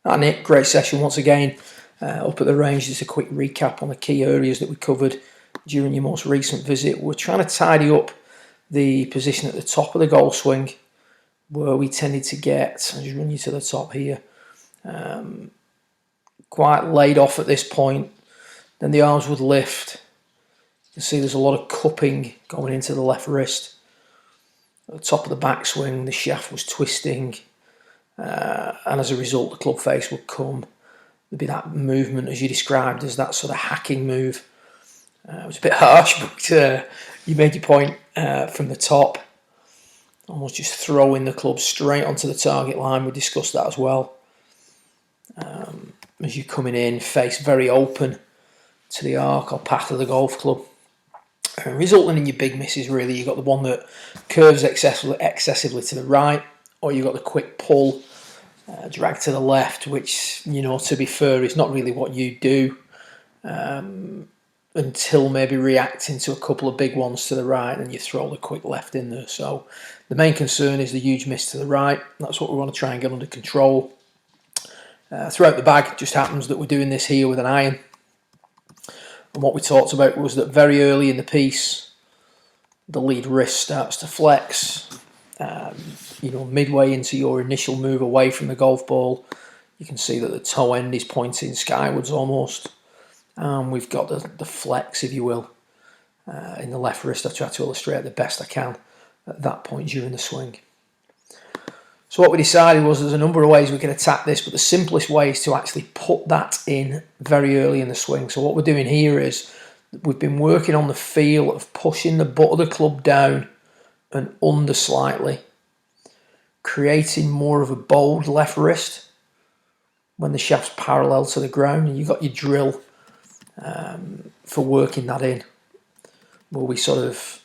Hi Nick, great session once again. Up at the range, just a quick recap on the key areas that we covered during your most recent visit. We're trying to tidy up the position at the top of the golf swing, where we tended to get, I'll just run you to the top here, quite laid off at this point. Then the arms would lift. You can see there's a lot of cupping going into the left wrist. At the top of the backswing, the shaft was twisting, and as a result, the club face would come. There'd be that movement, as you described, as that sort of hacking move. It was a bit harsh, but you made your point from the top. Almost just throwing the club straight onto the target line. We discussed that as well. As you're coming in, face very open to the arc or path of the golf club. Resulting in your big misses, really, you've got the one that curves excessively to the right, or you've got the quick pull, drag to the left, which, you know, to be fair, is not really what you do until maybe reacting to a couple of big ones to the right, and you throw the quick left in there. So the main concern is the huge miss to the right. That's what we want to try and get under control. Throughout the bag, it just happens that we're doing this here with an iron. And what we talked about was that very early in the piece, the lead wrist starts to flex. You know, midway into your initial move away from the golf ball, you can see that the toe end is pointing skywards almost. We've got the flex, if you will, in the left wrist. I try to illustrate the best I can at that point during the swing. So what we decided was there's a number of ways we can attack this, but the simplest way is to actually put that in very early in the swing. So what we're doing here is we've been working on the feel of pushing the butt of the club down and under slightly, creating more of a bold left wrist when the shaft's parallel to the ground, and you've got your drill for working that in, where we sort of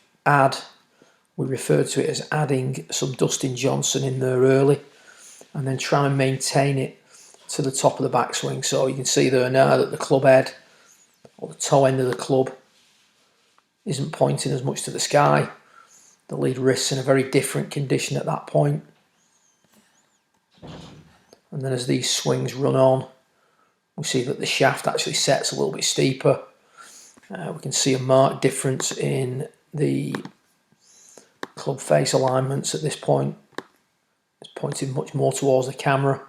we refer to it as adding some Dustin Johnson in there early, and then trying to maintain it to the top of the backswing. So you can see there now that the club head, or the toe end of the club, isn't pointing as much to the sky. The lead wrist's in a very different condition at that point. And then as these swings run on, we see that the shaft actually sets a little bit steeper. We can see a marked difference in the club face alignments at this point. It's pointing much more towards the camera.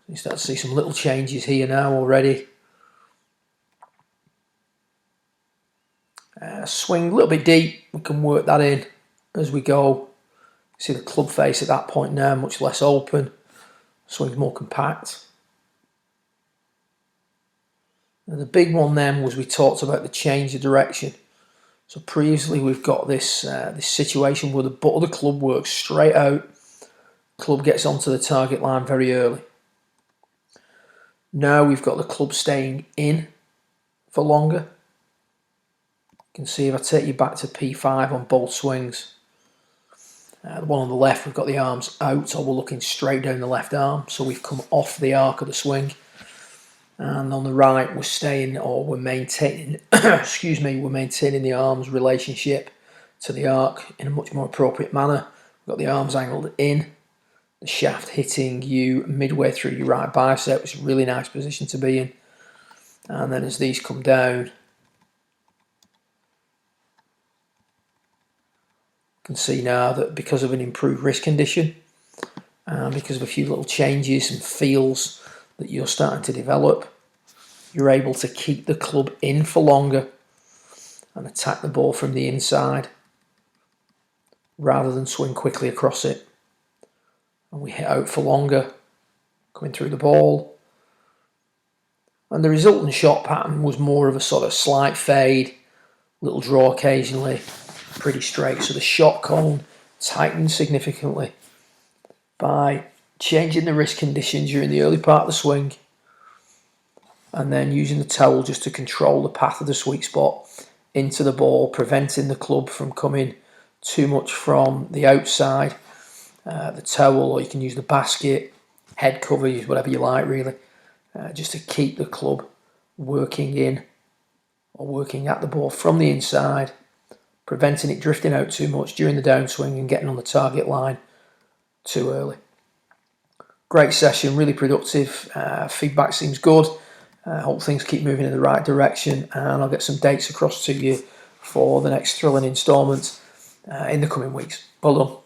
You start to see some little changes here now already. Swing a little bit deep, we can work that in as we go. See the club face at that point now much less open. Swing's more compact. And the big one then was we talked about the change of direction. So previously we've got this situation where the butt of the club works straight out. Club gets onto the target line very early. Now we've got the club staying in for longer. You can see if I take you back to P5 on both swings. The one on the left, we've got the arms out, so we're looking straight down the left arm. So we've come off the arc of the swing. And on the right, we're staying, or we're maintaining, we're maintaining the arms relationship to the arc in a much more appropriate manner. We've got the arms angled in, the shaft hitting you midway through your right bicep, which is a really nice position to be in. And then as these come down, you can see now that because of an improved wrist condition, and because of a few little changes and feels that you're starting to develop, you're able to keep the club in for longer and attack the ball from the inside rather than swing quickly across it. And we hit out for longer, coming through the ball. And the resultant shot pattern was more of a sort of slight fade, little draw occasionally, pretty straight. So the shot cone tightened significantly by changing the wrist condition during the early part of the swing, and then using the towel just to control the path of the sweet spot into the ball, preventing the club from coming too much from the outside. The towel, or you can use the basket, head cover, use whatever you like really, just to keep the club working in or working at the ball from the inside, preventing it drifting out too much during the downswing and getting on the target line too early. Great session, really productive. Feedback seems good. Hope things keep moving in the right direction, and I'll get some dates across to you for the next thrilling instalment in the coming weeks. Well done.